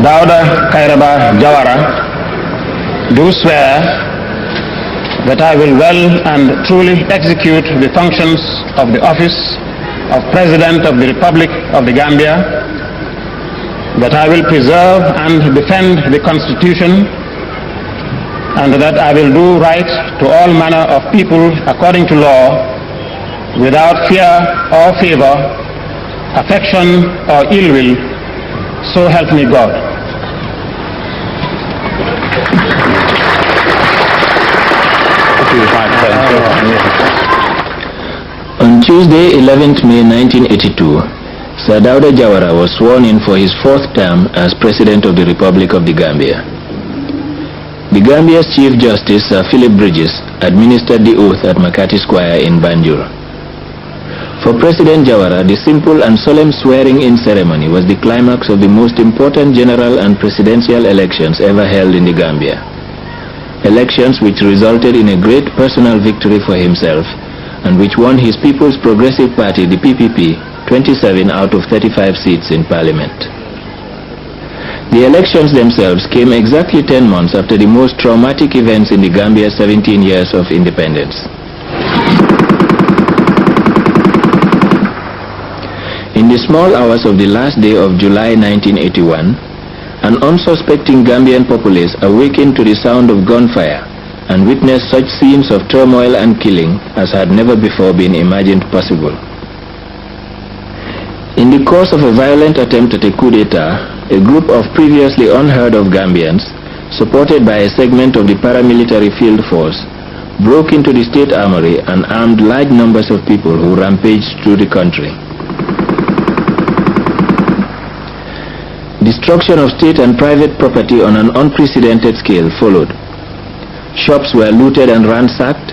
Dauda Kairaba Jawara, do swear that I will well and truly execute the functions of the office of President of the Republic of the Gambia, that I will preserve and defend the Constitution, and that I will do right to all manner of people according to law, without fear or favor, affection or ill will, so help me God. On Tuesday, 11th May 1982, Sir Dauda Jawara was sworn in for his fourth term as President of the Republic of the Gambia. The Gambia's Chief Justice, Sir Philip Bridges, administered the oath at Makati Square in Banjul. For President Jawara, the simple and solemn swearing-in ceremony was the climax of the most important general and presidential elections ever held in the Gambia. Elections which resulted in a great personal victory for himself and which won his People's Progressive Party, the PPP, 27 out of 35 seats in Parliament. The elections themselves came exactly 10 months after the most traumatic events in the Gambia's 17 years of independence. In the small hours of the last day of July 1981, an unsuspecting Gambian populace awakened to the sound of gunfire and witnessed such scenes of turmoil and killing as had never before been imagined possible. In the course of a violent attempt at a coup d'etat, a group of previously unheard of Gambians, supported by a segment of the paramilitary field force, broke into the state armory and armed large numbers of people who rampaged through the country. Destruction of state and private property on an unprecedented scale followed. Shops were looted and ransacked,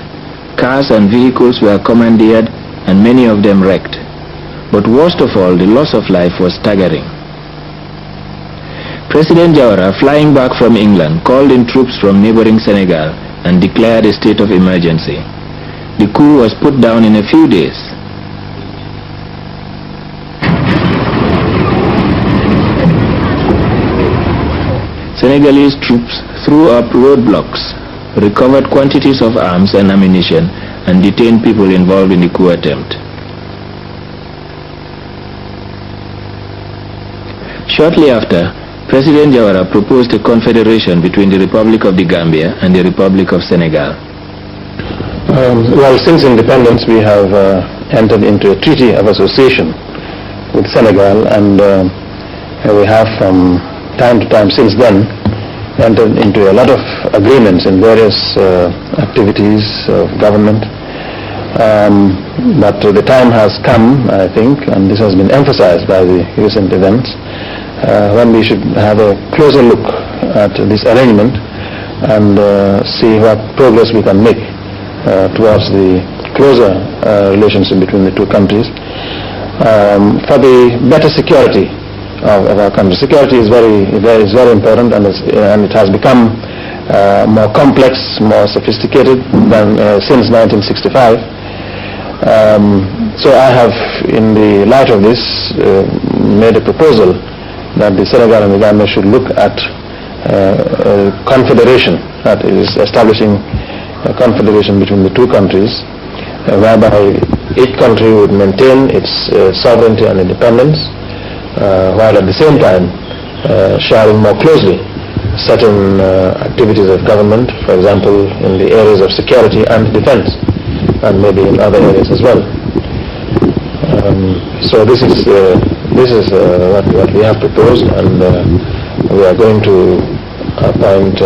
cars and vehicles were commandeered, and many of them wrecked. But worst of all, the loss of life was staggering. President Jawara, flying back from England, called in troops from neighboring Senegal and declared a state of emergency. The coup was put down in a few days. Senegalese troops threw up roadblocks, recovered quantities of arms and ammunition, and detained people involved in the coup attempt. Shortly after, President Jawara proposed a confederation between the Republic of the Gambia and the Republic of Senegal. Well, since independence, we have entered into a treaty of association with Senegal, and we have from time to time since then entered into a lot of agreements in various activities of government. But the time has come, I think, and this has been emphasized by the recent events, when we should have a closer look at this arrangement and see what progress we can make towards the closer relationship between the two countries for the better security of our country. Security is very important, and it has become more complex, more sophisticated than since 1965. So I have, in the light of this, made a proposal that the Senegal and the Gambia should look at a confederation, that is, establishing a confederation between the two countries, whereby each country would maintain its sovereignty and independence, while at the same time sharing more closely certain activities of government, for example, in the areas of security and defense, and maybe in other areas as well. So this is what we have proposed, and we are going to appoint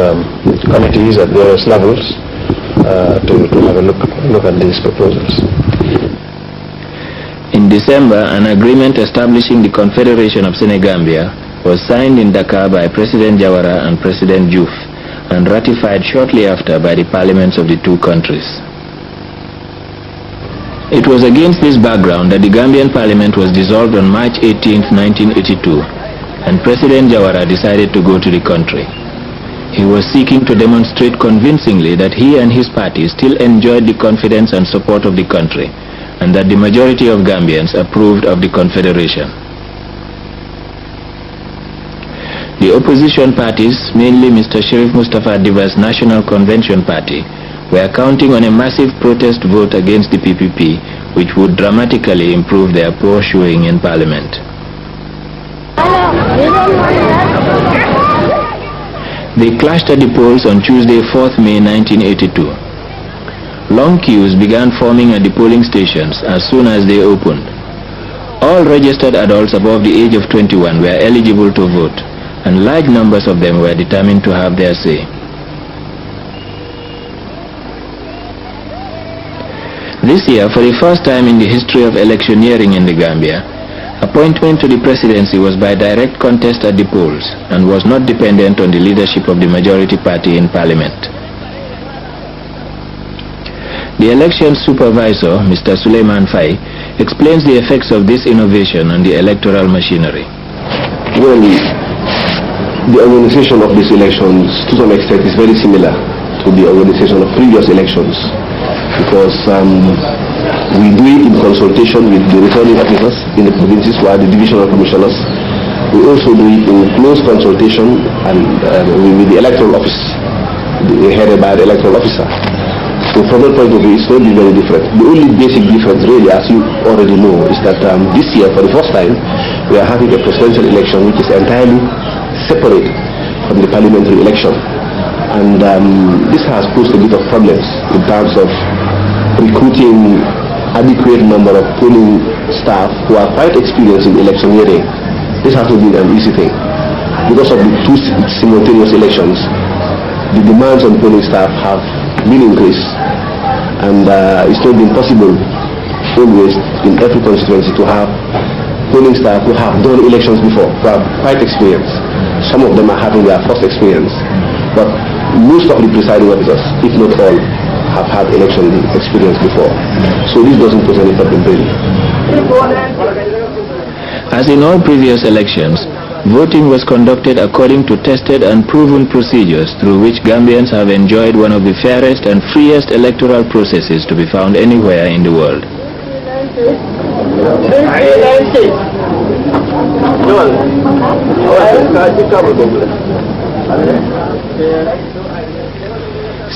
committees at various levels to have a look at these proposals. In December, an agreement establishing the Confederation of Senegambia was signed in Dakar by President Jawara and President Diouf and ratified shortly after by the parliaments of the two countries. It was against this background that the Gambian Parliament was dissolved on March 18, 1982, and President Jawara decided to go to the country. He was seeking to demonstrate convincingly that he and his party still enjoyed the confidence and support of the country, and that the majority of Gambians approved of the Confederation. The opposition parties, mainly Mr. Sheriff Mustafa Dibba's National Convention Party, were counting on a massive protest vote against the PPP, which would dramatically improve their poor showing in Parliament. They clashed at the polls on Tuesday, 4th May 1982. Long queues began forming at the polling stations as soon as they opened. All registered adults above the age of 21 were eligible to vote, and large numbers of them were determined to have their say. This year, for the first time in the history of electioneering in the Gambia, appointment to the presidency was by direct contest at the polls and was not dependent on the leadership of the majority party in Parliament. The election supervisor, Mr. Suleiman Fai, explains the effects of this innovation on the electoral machinery. Well, the organization of these elections to some extent is very similar to the organization of previous elections, because we do it in consultation with the returning officers in the provinces who are the divisional commissioners. We also do it in close consultation with the electoral office, headed by the electoral officer. So from that point of view, it's going to be very different. The only basic difference really, as you already know, is that this year, for the first time, we are having a presidential election which is entirely separate from the parliamentary election. And this has posed a bit of problems in terms of recruiting adequate number of polling staff who are quite experienced in electioneering. This has not been an easy thing. Because of the two simultaneous elections, the demands on polling staff have been increased, and it's not been possible always in every constituency to have polling staff who have done elections before, who are quite experienced. Some of them are having their first experience, but most of the presiding officers, if not all, have had election experience before. So this doesn't pose any problem really. As in all previous elections, voting was conducted according to tested and proven procedures through which Gambians have enjoyed one of the fairest and freest electoral processes to be found anywhere in the world.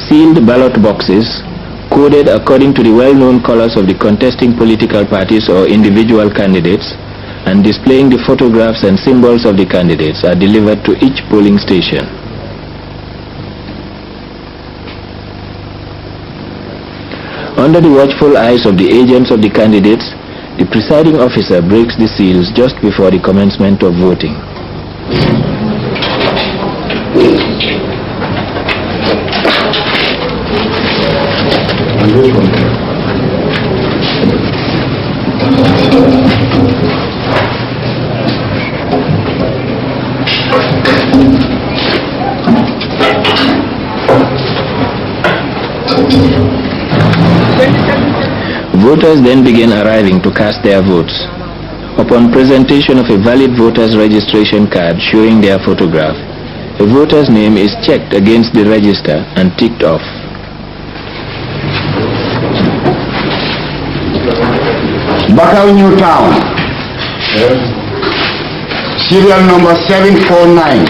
Sealed ballot boxes, coded according to the well-known colors of the contesting political parties or individual candidates, and displaying the photographs and symbols of the candidates, are delivered to each polling station. Under the watchful eyes of the agents of the candidates, the presiding officer breaks the seals just before the commencement of voting. Voters then begin arriving to cast their votes. Upon presentation of a valid voter's registration card showing their photograph, a voter's name is checked against the register and ticked off. Bakau New Town, serial number 749.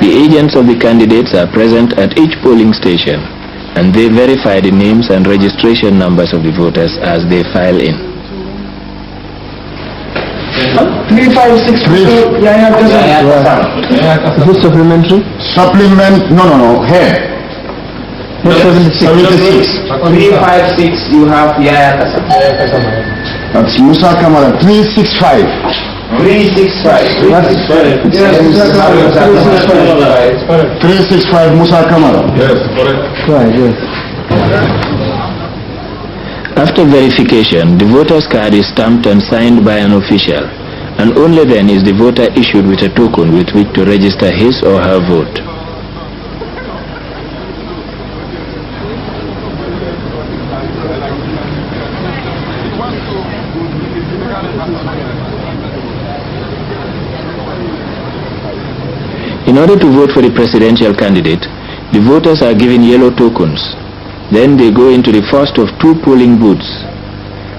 The agents of the candidates are present at each polling station, and they verify the names and registration numbers of the voters as they file in. 3563. Is this supplementary? Supplement, no, here. 76. 356, you have Yaya Kasam. That's Musa Kamara, 365. 365. 365 Musa Kamara. Yes, correct. Right, yes. After verification, the voter's card is stamped and signed by an official, and only then is the voter issued with a token with which to register his or her vote. In order to vote for the presidential candidate, the voters are given yellow tokens. Then they go into the first of two polling booths.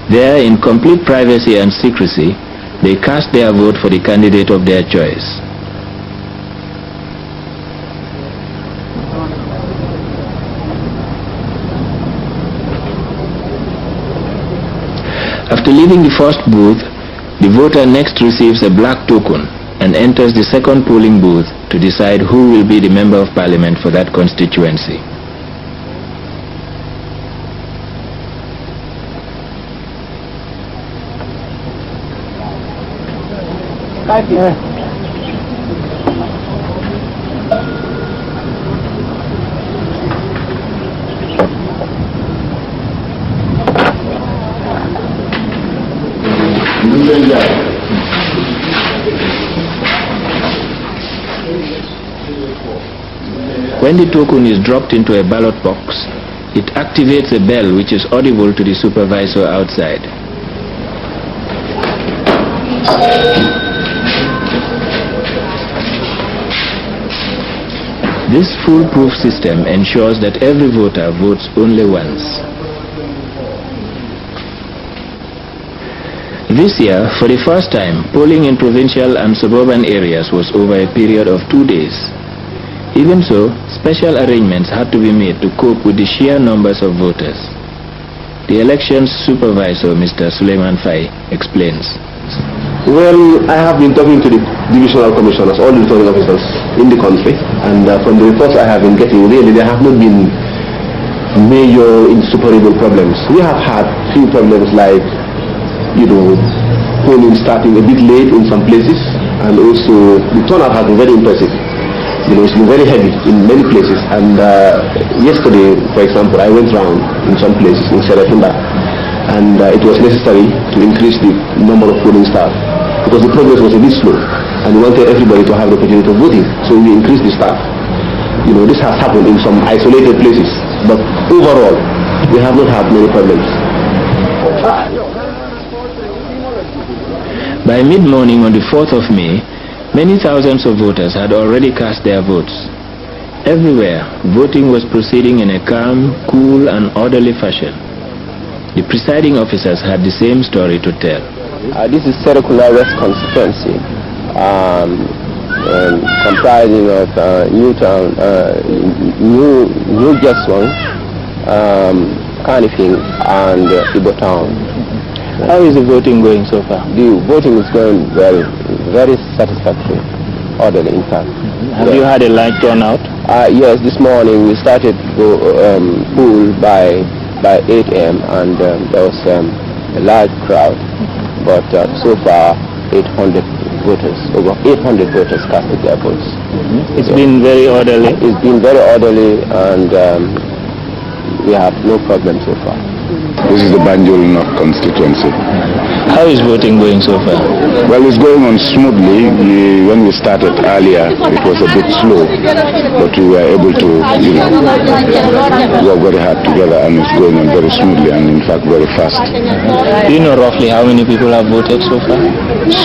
There, in complete privacy and secrecy, they cast their vote for the candidate of their choice. After leaving the first booth, the voter next receives a black token and enters the second polling booth to decide who will be the Member of Parliament for that constituency. When the token is dropped into a ballot box, it activates a bell which is audible to the supervisor outside. This foolproof system ensures that every voter votes only once. This year, for the first time, polling in provincial and suburban areas was over a period of 2 days. Even so, special arrangements had to be made to cope with the sheer numbers of voters. The elections supervisor, Mr. Suleiman Fai, explains. Well, I have been talking to the divisional commissioners, all the returning officers in the country, and from the reports I have been getting, really there have not been major insuperable problems. We have had few problems like, polling starting a bit late in some places, and also the turnout has been very impressive. It's been very heavy in many places, and yesterday, for example, I went round in some places in Serekunda, and it was necessary to increase the number of polling staff because the progress was a bit slow, and we wanted everybody to have the opportunity of voting, so we increased the staff. This has happened in some isolated places, but overall, we have not had many problems. By mid-morning on the 4th of May, many thousands of voters had already cast their votes. Everywhere, voting was proceeding in a calm, cool and orderly fashion. The presiding officers had the same story to tell. This is Serekunda West constituency, comprising of Newtown, New Jaswan, Kanifing and Ibo Town. How is the voting going so far? The voting is going well, very satisfactory, orderly in fact. Have you had a large turnout? Yes, this morning we started pool by 8 a.m. and there was a large crowd, but so far 800 voters, over 800 voters casted their votes. It's been very orderly? It's been very orderly, and we have no problem so far. This is the Banjul North constituency. How is voting going so far? Well, it's going on smoothly. When we started earlier, it was a bit slow, but we were able to, work very hard together, and it's going on very smoothly and in fact very fast. Do you know roughly how many people have voted so far?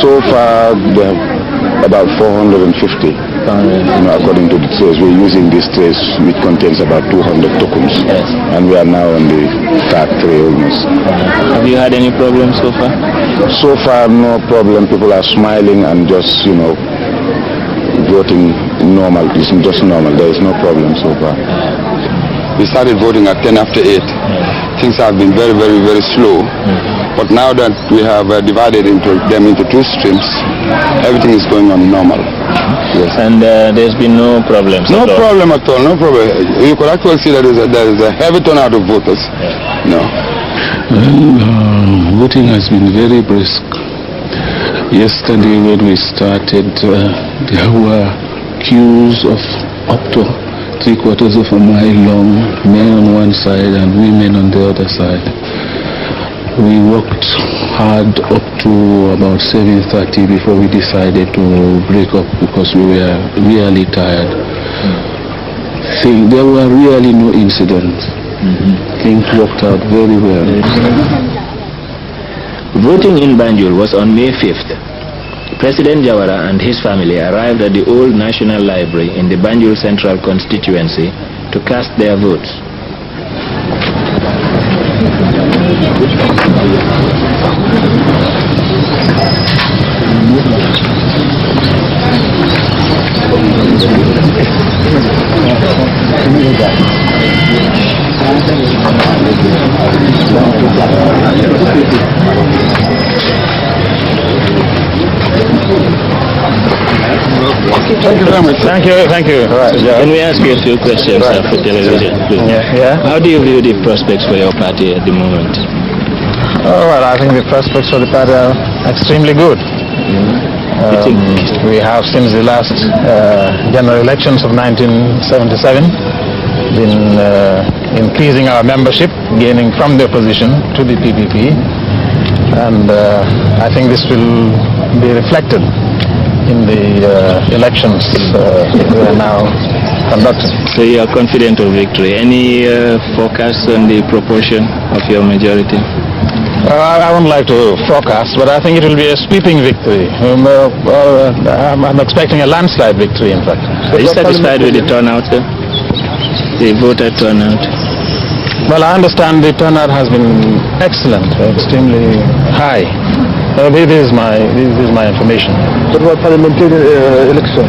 So far, there are about 450. According to the trays, we're using this trays which contains about 200 tokens, yes. And we are now on the third tray almost. Have you had any problems so far? So far, no problem. People are smiling and just, voting normal. It's just normal. There is no problem so far. We started voting at 10 after 8. Things have been very, very, very slow. But now that we have divided them into two streams, everything is going on normal. Yes. And there's been no problems? No problem at all, no problem. You could actually see that there is a heavy turnout of voters. No. Well, voting has been very brisk. Yesterday when we started, there were queues of up to 3/4 of a mile long, men on one side and women on the other side. We worked hard up to about 7:30 before we decided to break up because we were really tired. There were really no incidents. Things worked out very well. Voting in Banjul was on May 5th. President Jawara and his family arrived at the old National Library in the Banjul Central constituency to cast their votes. Thank you very much. Thank you, thank you. Right. Can we ask you a few questions for television, please? Yeah. How do you view the prospects for your party at the moment? Oh, well, I think the prospects for the party are extremely good. We have, since the last general elections of 1977, been increasing our membership, gaining from the opposition to the PPP, and I think this will be reflected in the elections we are now conducting. So you are confident of victory. Any forecast on the proportion of your majority? I wouldn't like to forecast, but I think it will be a sweeping victory. I'm expecting a landslide victory, in fact. Are you satisfied with the turnout, sir? The voter turnout? Well, I understand the turnout has been excellent, extremely high. This is my information. What about parliamentary election?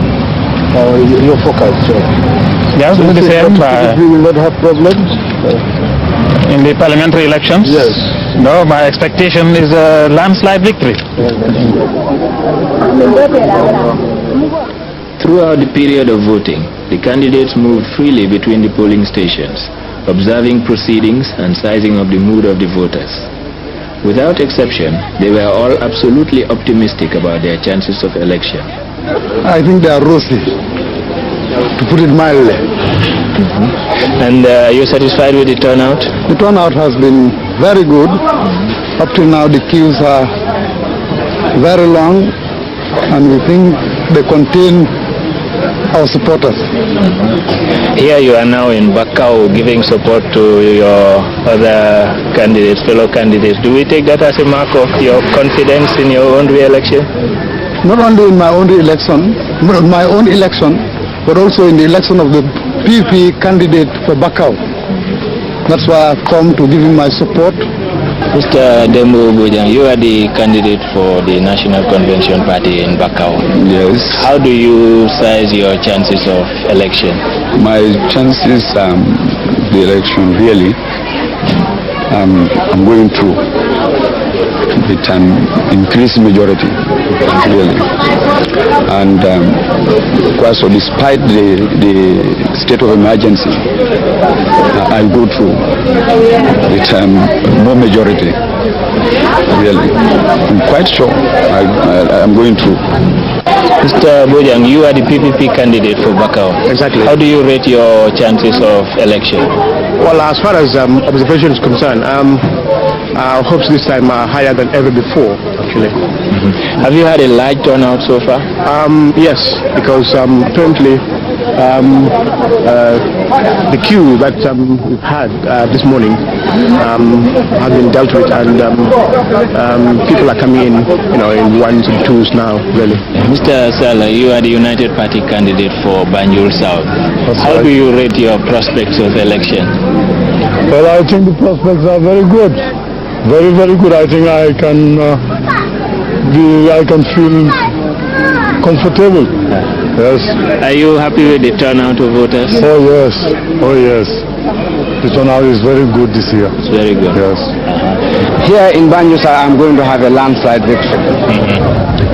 Your forecast? Yes, the same. We will not have problems? In the parliamentary elections? Yes. No, my expectation is a landslide victory. Throughout the period of voting, the candidates moved freely between the polling stations, observing proceedings and sizing up the mood of the voters. Without exception, they were all absolutely optimistic about their chances of election. I think they are rosy, to put it mildly. And are you satisfied with the turnout? The turnout has been very good. Up till now the queues are very long, and we think they contain our supporters. Here you are now in Bakau giving support to your other candidates, fellow candidates. Do we take that as a mark of your confidence in your own re-election? Not only in my own election, but also in the election of the PP candidate for Bakau. That's why I've come to give him my support. Mr. Dembo Bojang, you are the candidate for the National Convention Party in Bakau. Yes. How do you size your chances of election? My chances, the election really, I'm going through with an increased majority, really. And so despite the state of emergency, I'll go through with no majority, really. I'm quite sure I'm going through. Mr. Bojang, you are the PPP candidate for Bakau. Exactly. How do you rate your chances of election? Well, as far as observation is concerned, our hopes this time are higher than ever before, actually. Have you had a large turnout so far? Yes, because currently the queue that we've had this morning has been dealt with, and people are coming in, in ones and twos now, really. Mr. Sala, you are the United Party candidate for Banjul South. How do you rate your prospects of election? Well, I think the prospects are very good. Very, very good. I think I can feel comfortable. Yes. Are you happy with the turnout of voters? Oh yes. Oh yes. The turnout is very good this year. It's very good. Yes. Here in Banjul, I'm going to have a landslide victory.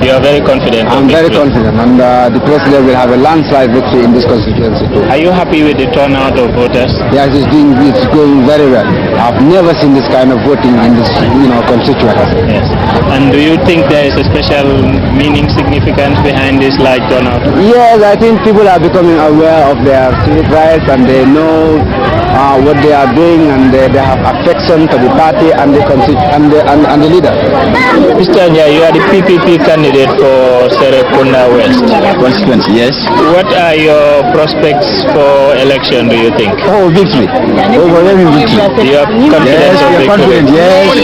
You are very confident? I'm very confident, and the president will have a landslide victory in this constituency too. Are you happy with the turnout of voters? Yes, it's going very well. I've never seen this kind of voting in this, constituency. Yes. And do you think there is a special meaning, significance behind this large turnout? Yes, I think people are becoming aware of their civic rights, and they know what they are doing, and they have affection for the party and the leader. Mr. Anya, you are the PPP candidate for Serekunda West constituency. Yes. What are your prospects for election, do you think? Oh, victory. Overwhelming victory. You are confident of victory? Yes.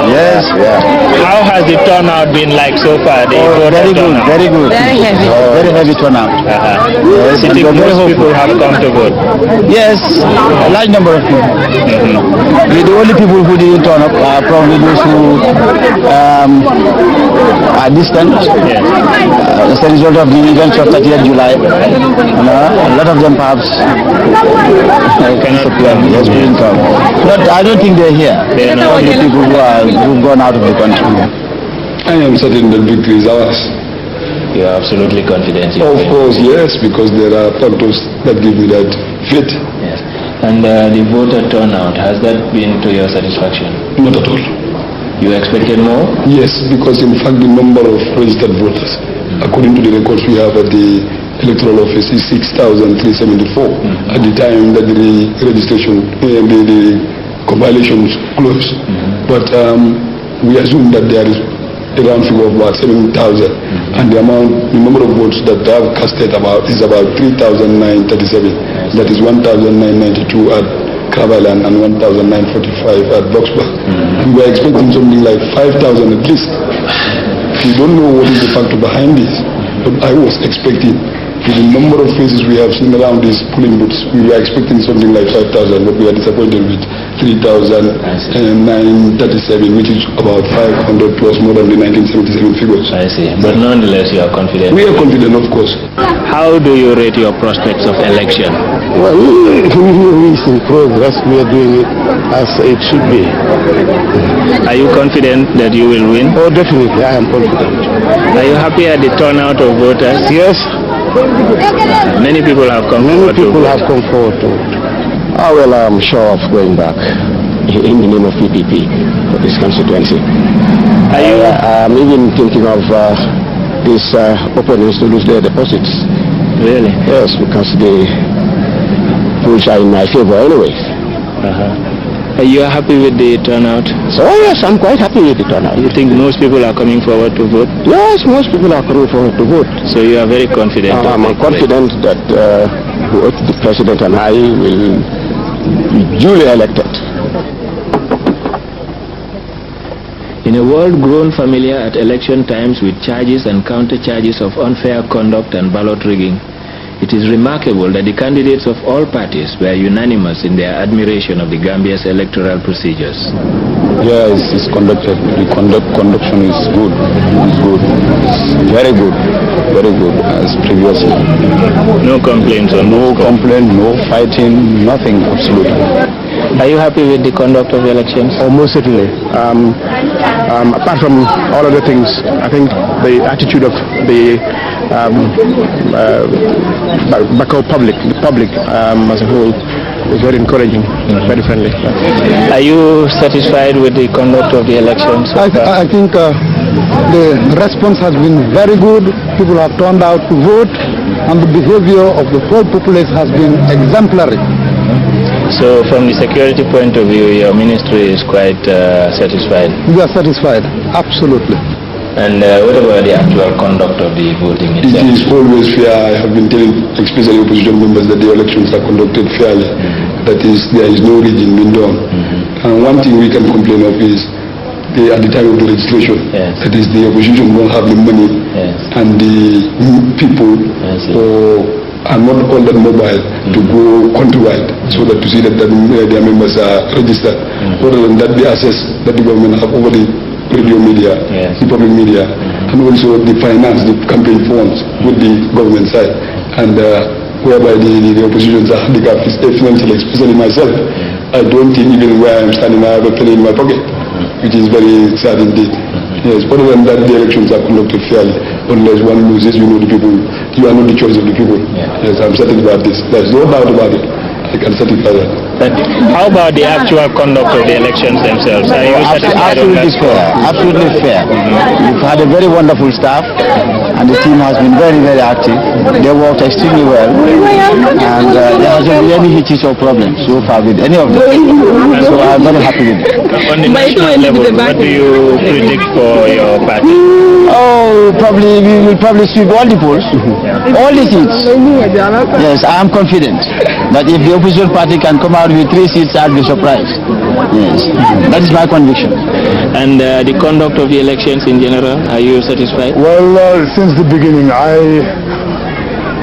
Yes. How has the turnout been like so far? Very good. Very good. Very heavy. Very heavy turnout. Yes, you think most people have come to vote? Yes, a large number of people. The only people who didn't turn up are probably those who are distant as a result of the events of 30th July. A lot of them perhaps couldn't come. But I don't think they're here. They're not the people who've gone out of the country. I am certain that victory is ours. You are absolutely confident? Of course, yes, because there are factors that give me that faith. Yes. And the voter turnout, has that been to your satisfaction? Not at all. You expected more? Yes, because in fact the number of registered voters, according to the records we have at the electoral office, is 6,374 at the time that the registration, the compilation closed. But we assume that there is a round figure of about 7,000, and the number of votes that they have casted is about 3,937. That is 1,992 at Cravaland and 1,945 at Boxburg. We were expecting something like 5,000 at least. We don't know what is the factor behind this, but I was expecting, with the number of faces we have seen around these polling booths, we were expecting something like 5,000, but we are disappointed with 3,937, which is about 500 plus more than the 1977 figures. I see. But nonetheless, you are confident? We are confident, of course. How do you rate your prospects of election? Well, we is in progress. We are doing it as it should be. Are you confident that you will win? Oh, definitely, I am confident. Are you happy at the turnout of voters? Yes. Many people have come forward to vote. Well, I'm sure of going back in the name of PPP for this constituency. I'm even thinking of these opponents to lose their deposits. Really? Yes, because the polls are in my favor anyways. Are you happy with the turnout? Oh yes, I'm quite happy with the turnout. You think most people are coming forward to vote? Yes, most people are coming forward to vote. So you are very confident? I'm confident that both the president and I will be duly elected. In a world grown familiar at election times with charges and counter-charges of unfair conduct and ballot rigging, it is remarkable that the candidates of all parties were unanimous in their admiration of the Gambia's electoral procedures. Yes, it's conducted. The conduction is good. It's good. It's very good as previously. No complaints on no complaint, no fighting, nothing, absolutely. Are you happy with the conduct of the elections? Oh, most certainly. Apart from all other things, I think the attitude of the Bacau public, as a whole, is very encouraging, very friendly. Are you satisfied with the conduct of the elections? I think the response has been very good. People have turned out to vote, and the behavior of the whole populace has been exemplary. So from the security point of view, your ministry is quite satisfied? We are satisfied, absolutely. And what about the actual conduct of the voting itself? It is always fair. I have been telling especially opposition members that the elections are conducted fairly. That is, there is no rigging being done. And one thing we can complain of is at the time of the registration, that is, the opposition don't have the money, and the people are not all that mobile to go countrywide, so that to see that their members are registered. Other than that, the access that the government have over the radio media, the public media, and also the finance, the campaign funds with the government side, and whereby the oppositions are handicapped financially, especially myself. I don't think even where I'm standing I have a penny in my pocket, which is very sad indeed. Yes, other than that, the elections are conducted fairly. Unless one loses, you know the people, you are not the choice of the people. Yes, I'm certain about this. There's no doubt about it. I can certify that. How about the actual conduct of the elections themselves? Are you satisfied? Absolutely fair. Absolutely fair. We've had a very wonderful staff, and the team has been very, very active. They worked extremely well, and there hasn't been any hitches or problems so far with any of them. So I'm very happy with it. On the national level, what do you predict for your party? Oh, probably we will probably sweep all the polls, all the seats. Yes, I am confident that if the opposition party can come out with 3 seats, I'll be surprised. Yes, that is my conviction. And the conduct of the elections in general, are you satisfied? Well, since the beginning, I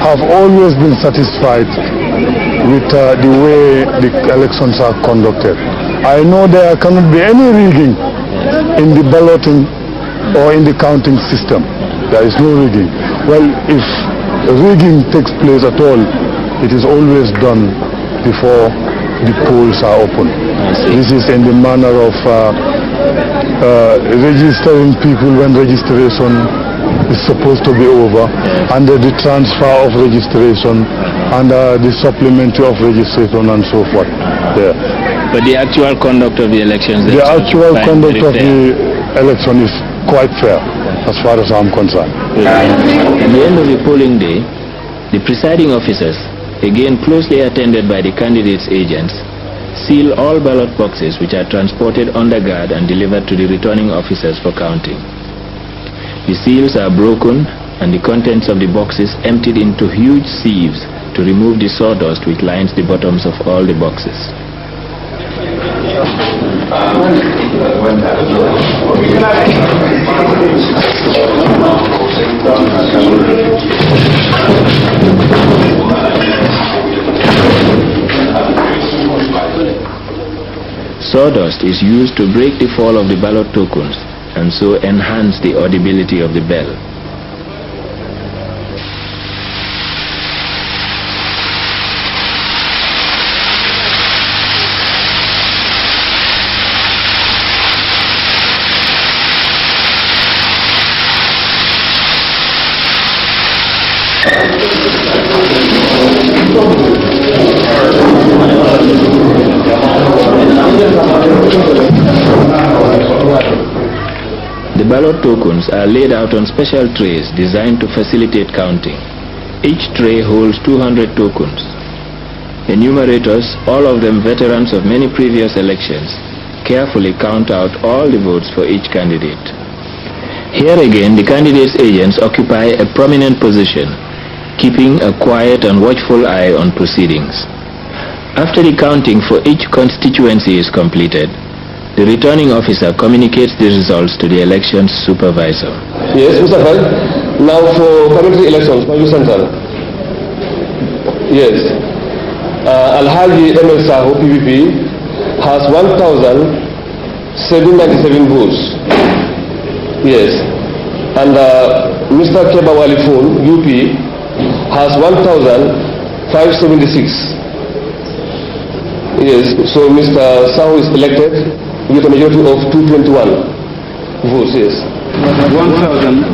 have always been satisfied with the way the elections are conducted. I know there cannot be any rigging in the balloting or in the counting system. There is no rigging. Well, if rigging takes place at all, it is always done before the polls are open. This is in the manner of registering people when registration is supposed to be over, under the transfer of registration, under the supplementary of registration and so forth. Yeah. But the actual conduct of the elections... The actual conduct of the election is quite fair, as far as I'm concerned. At the end of the polling day, the presiding officers, again closely attended by the candidates' agents, seal all ballot boxes which are transported under guard and delivered to the returning officers for counting. The seals are broken and the contents of the boxes emptied into huge sieves to remove the sawdust which lines the bottoms of all the boxes. Sawdust is used to break the fall of the ballot tokens and so enhance the audibility of the bell. The ballot tokens are laid out on special trays designed to facilitate counting. Each tray holds 200 tokens. Enumerators, all of them veterans of many previous elections, carefully count out all the votes for each candidate. Here again, the candidates' agents occupy a prominent position, keeping a quiet and watchful eye on proceedings. After the counting for each constituency is completed, the returning officer communicates the results to the elections supervisor. Yes, Mr. Fred. Now for community elections, Maju Central. Yes. Alhaji ML Sahu, PVP, has 1,797 votes. Yes. And Mr. Keba Walifun, UP, has 1,576. Yes. So Mr. Sahu is elected with a majority of 221 votes, yes. 1,000.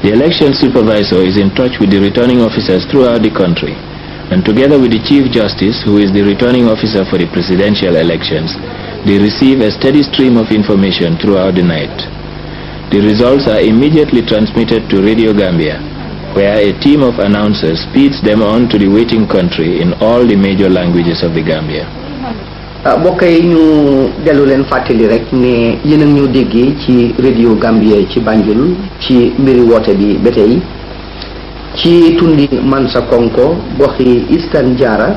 The election supervisor is in touch with the returning officers throughout the country, and together with the Chief Justice, who is the returning officer for the presidential elections, they receive a steady stream of information throughout the night. The results are immediately transmitted to Radio Gambia, where a team of announcers speeds them on to the waiting country in all the major languages of the Gambia. bokk yi ñu dellu leen fàttali rek ne yéen a ñu déggee ci Radio Gambia ci Banjul ci mbiri woote bi ba tey ci tundi Mansa Konko goxi Eastern Jara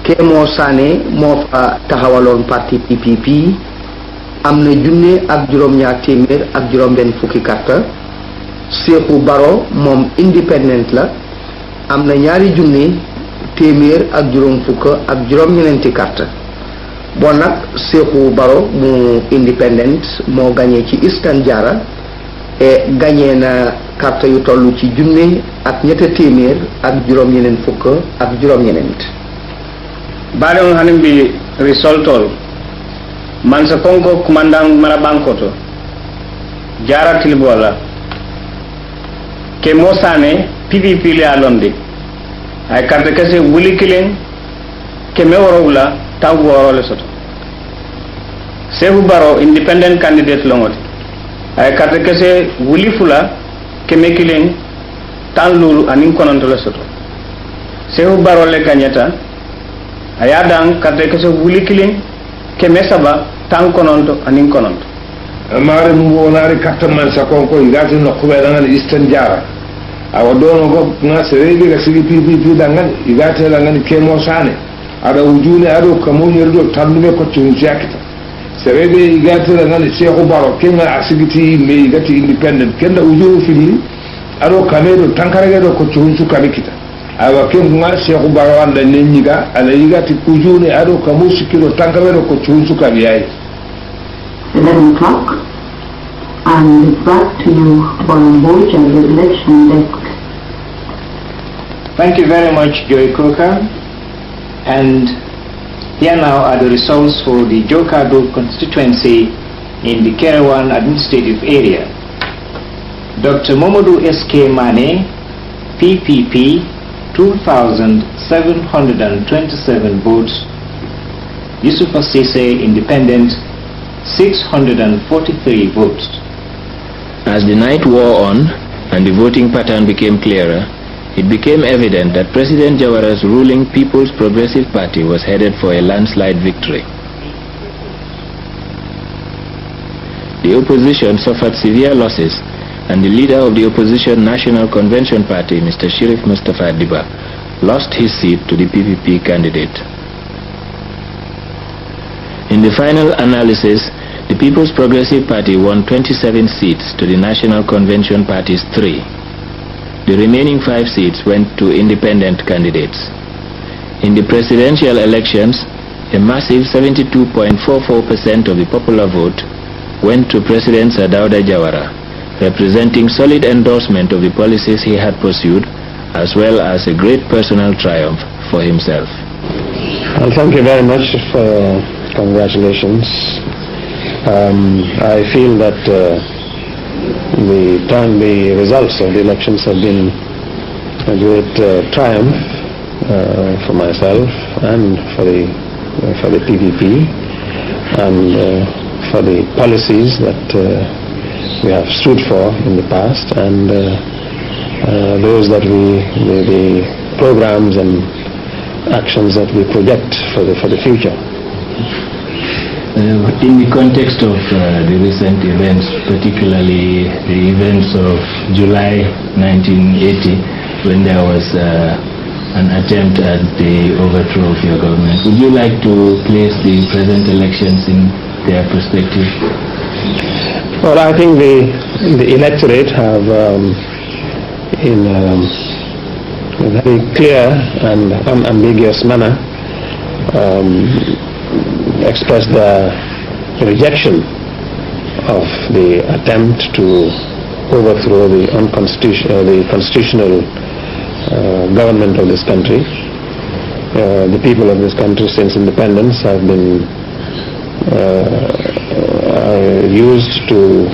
Kemo Sané moo fa taxawaloon parti PPP am na junne ak juróom-ñaar téeméer ak juróom-benn fukki carte. Seexu Baro moom independent la am na ñaari junne téeméer ak juróom fukk ak juróom-ñeneenti carte. Bon nag Seexu Baro mu independent moo gagné ci Eastern Jara et gagné na carte yu toll ci junne ak ñetta téeméer ak juróom-ñeneen fukk ak juróom-ñeneent. Bare on hanim bi resultol Mansa Konko commandant Marabankoto Jara Tilbola ke Mosane PPP le alonde ay carte kese wuli kilen ke me worowla taw worole soto Sehu Baro independent candidate longote ay carte kese wuli fula ke me kilen tan lulu anin kononto le soto Sehu Baro le kanyata ayadang carte kese wuli kilen ke me saba tan kononto anin kononto mare mu wonare carte Mansa Konko igati no kubela ngani Eastern Jara awa dono go na serebe ga sigi PPP dangan igati la ngani Kemo Sané ada ujune ado kamo yerdo tandume ko tunjakita serebe igati la ngani Seexu Baro kenga asigiti me igati independent kenda ujuru fili ado kamedo tankarage do ko tunsu kabikita awa kenga Seexu Baro anda nenyiga ala igati ujune ado kamo sikiro tankarage ko tunsu kabiyai 11 o'clock, and it's back to you, Bonamboja, the election desk. Thank you very much, Joy Coker. And here now are the results for the Jokado constituency in the Kerewan administrative area. Dr. Momodu S.K. Mane, PPP, 2,727 votes. Yusuf Sise, Independent, 643 votes. As the night wore on and the voting pattern became clearer, it became evident that President Jawara's ruling People's Progressive Party was headed for a landslide victory. The opposition suffered severe losses, and the leader of the opposition National Convention Party, Mr. Shirif Mustafa Dibba, lost his seat to the PPP candidate. In the final analysis, the People's Progressive Party won 27 seats to the National Convention Party's 3. The remaining 5 seats went to independent candidates. In the presidential elections, a massive 72.44% of the popular vote went to President Sadauda Jawara, representing solid endorsement of the policies he had pursued, as well as a great personal triumph for himself. Well, thank you very much for congratulations. I feel that the results of the elections have been a great triumph for myself and for the PPP and for the policies that we have stood for in the past, and those that the programs and actions that we project for the future. In the context of the recent events, particularly the events of July 1980, when there was an attempt at the overthrow of your government, would you like to place the present elections in their perspective? Well, I think the electorate have, in a very clear and unambiguous manner, expressed their rejection of the attempt to overthrow the constitutional government of this country. The people of this country, since independence, have been used to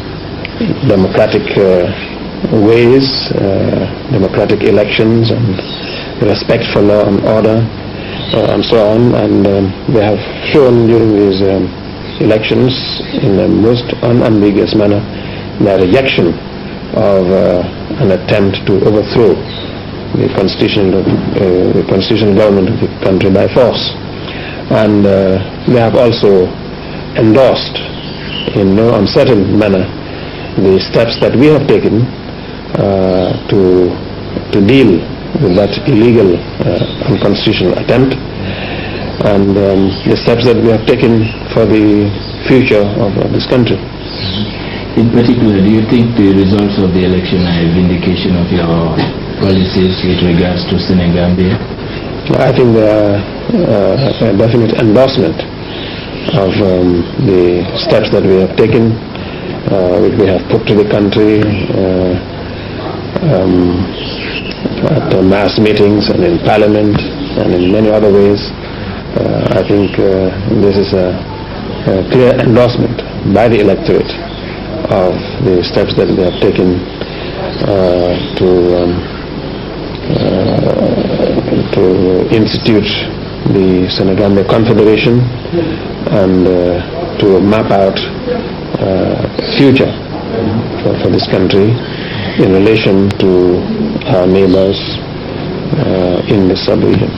democratic ways, democratic elections, and respect for law and order, and so on, and they have shown during these elections in the most unambiguous manner their rejection of an attempt to overthrow the constitutional government of the country by force. And they have also endorsed in no uncertain manner the steps that we have taken to deal with that illegal unconstitutional attempt, and the steps that we have taken for the future of this country. In particular, do you think the results of the election are a vindication of your policies with regards to Senegambia? I think they are a definite endorsement of the steps that we have taken, which we have put to the country at mass meetings and in parliament and in many other ways. I think this is a clear endorsement by the electorate of the steps that we have taken to institute the Senegambia Confederation and to map out a future for this country in relation to our neighbors in the sub-region.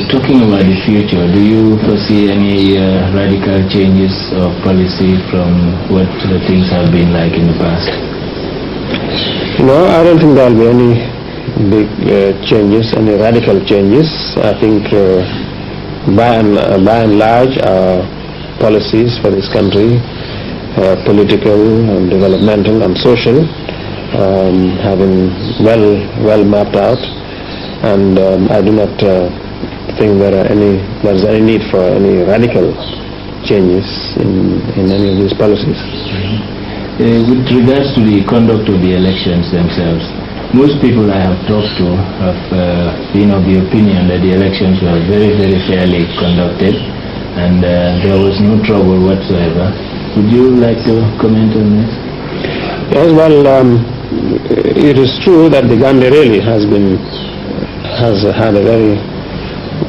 Talking about the future, do you foresee any radical changes of policy from what things have been like in the past? No, I don't think there will be any big changes, any radical changes. I think by and large our policies for this country, political and developmental and social, have been well mapped out, and I do not think there is any need for any radical changes in any of these policies. With regards to the conduct of the elections themselves, most people I have talked to have been of the opinion that the elections were very, very fairly conducted, and there was no trouble whatsoever. Would you like to comment on this? Yes, well, it is true that the Gambia really has had a very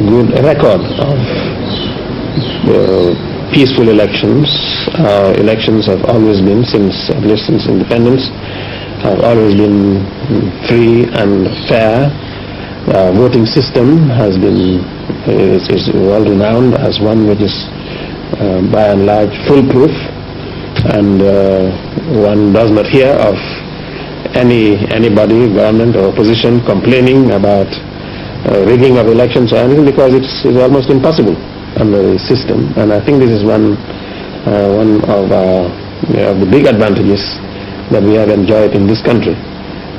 good record of peaceful elections. Elections have always been, at least since independence, have always been free and fair. Voting system has been is well renowned as one which is by and large foolproof, and one does not hear of anybody, government or opposition, complaining about rigging of elections or anything, because it's almost impossible under the system. And I think this is one of the big advantages that we have enjoyed in this country,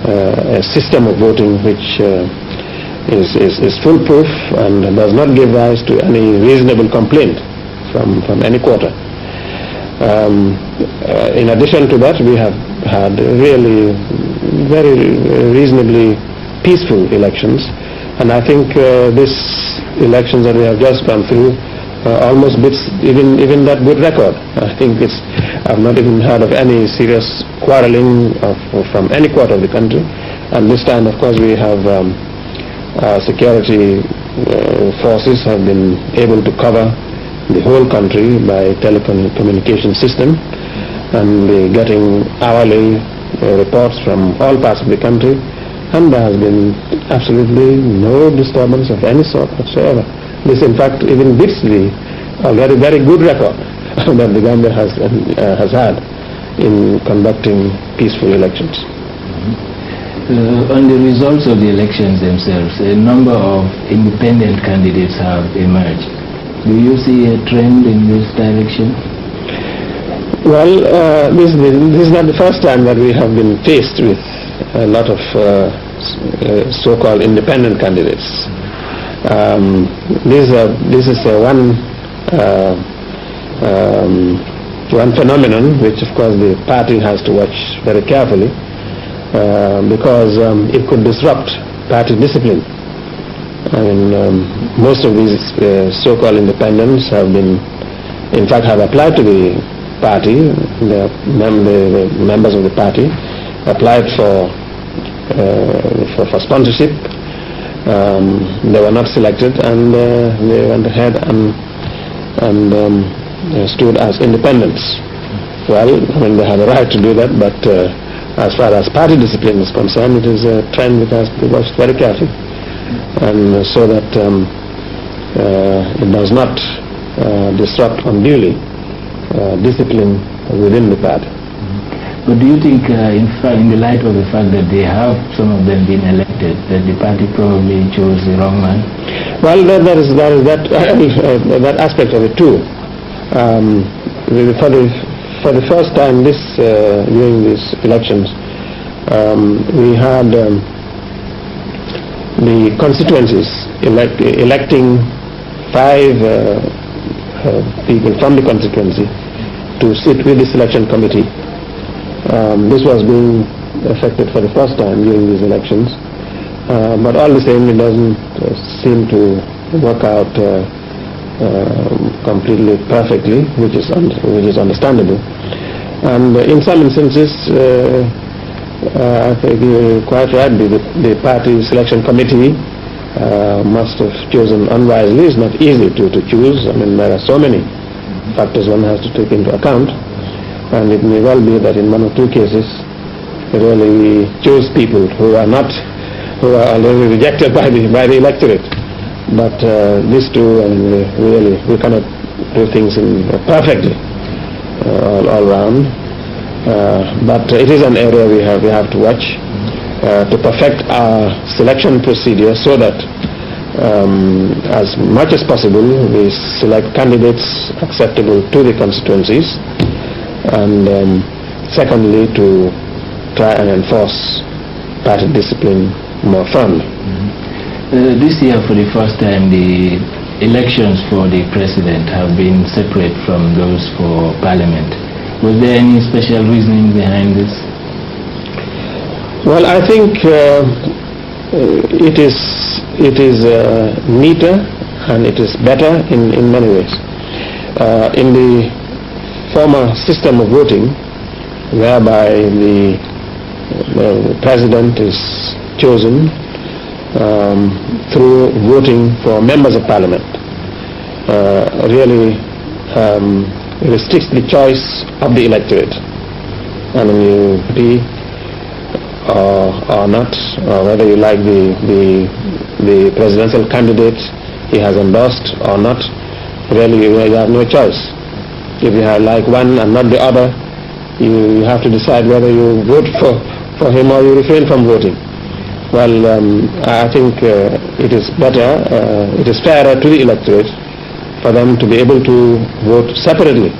a system of voting which is foolproof and does not give rise to any reasonable complaint from any quarter. In addition to that, we have had really very reasonably peaceful elections, and I think these elections that we have just gone through almost beats even that good record. I think I've not even heard of any serious quarreling from any quarter of the country, and this time, of course, we have security forces have been able to cover the whole country by telecommunication system, and we're getting hourly reports from all parts of the country, and there has been absolutely no disturbance of any sort whatsoever. This, in fact, even beats the already very good record that the Gambia has had in conducting peaceful elections. On the results of the elections themselves, a number of independent candidates have emerged. Do you see a trend in this direction? Well, this is not the first time that we have been faced with a lot of so-called independent candidates. This is one phenomenon which, of course, the party has to watch very carefully, because it could disrupt party discipline. I mean, most of these so-called independents have applied to the party. The members of the party applied for sponsorship. They were not selected, and they went ahead and stood as independents. Well, I mean, they have a right to do that, but as far as party discipline is concerned, it is a trend that has to be watched very carefully, and so that it does not disrupt unduly discipline within the party. But do you think, in the light of the fact that they have, some of them, been elected, that the party probably chose the wrong man? Well, there is that aspect of it too. For the first time during these elections, we had the constituencies electing 5 people from the constituency to sit with the selection committee. This was being effected for the first time during these elections, but all the same, it doesn't seem to work out completely perfectly, which is understandable. And in some instances, I think you're quite right. The party selection committee must have chosen unwisely. It's not easy to choose. I mean, there are so many factors one has to take into account, and it may well be that in 1 or 2 cases, they really choose people who are already rejected by the electorate. But these two, I mean, we cannot do things perfectly all round. But it is an area we have to watch to perfect our selection procedure, so that as much as possible we select candidates acceptable to the constituencies, and secondly, to try and enforce party discipline more firmly. This year, for the first time, the elections for the president have been separate from those for parliament. Was there any special reasoning behind this? Well, I think it is neater and it is better in many ways. In the former system of voting, whereby the president is chosen through voting for members of parliament, really restricts the choice of the electorate. I mean, you be or not, or whether you like the presidential candidate he has endorsed or not, really you have no choice. If you like one and not the other, you have to decide whether you vote for him or you refrain from voting. Well, I think it is better, it is fairer to the electorate for them to be able to vote separately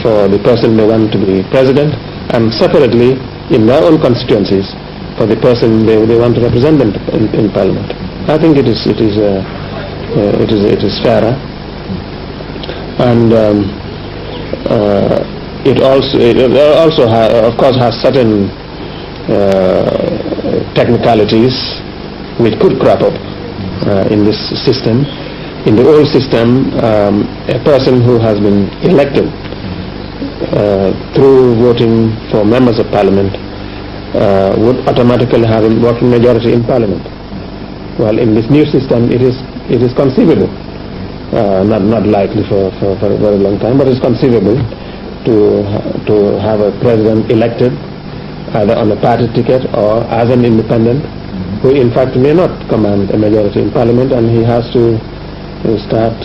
for the person they want to be president, and separately in their own constituencies for the person they want to represent them in parliament. I think it is fairer, and it also of course has certain technicalities which could crop up in this system. In the old system, a person who has been elected through voting for members of parliament would automatically have a working majority in parliament. Well, in this new system, it is conceivable, not likely for a very long time, but it's conceivable to have a president elected either on a party ticket or as an independent, who in fact may not command a majority in parliament, and he has to start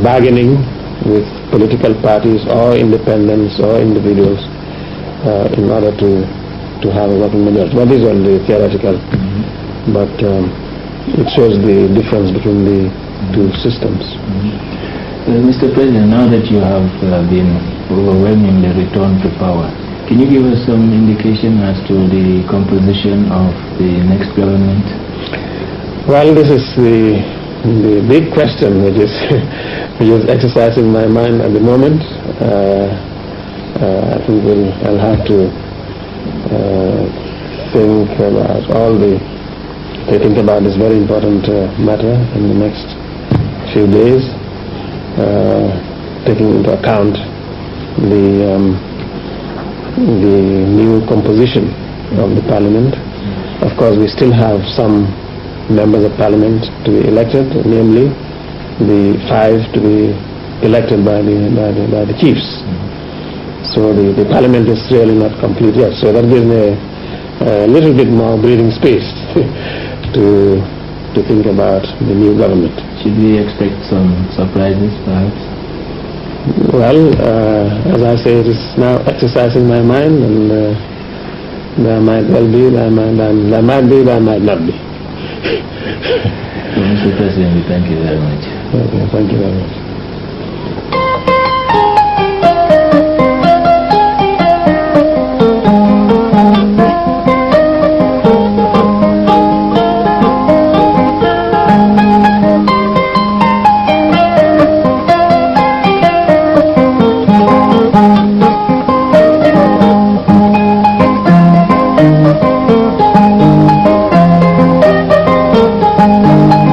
bargaining with political parties or independents or individuals in order to have a working majority. Well, this is only theoretical, but it shows the difference between the two systems. Mr. President, now that you have been overwhelmingly returned to power, can you give us some indication as to the composition of the next government? Well, this is the big question which is exercising my mind at the moment. I think I'll have to think about this very important matter in the next few days, taking into account the new composition of the parliament. Of course, we still have some members of parliament to be elected, namely the 5 to be elected by the chiefs. So the parliament is really not complete yet. So that gives me a little bit more breathing space to think about the new government. Should we expect some surprises, perhaps? Well, as I say, it is now exercising my mind, and there might well be, there might be, there might not be. Mr. President, we thank you very much. Okay, thank you very much.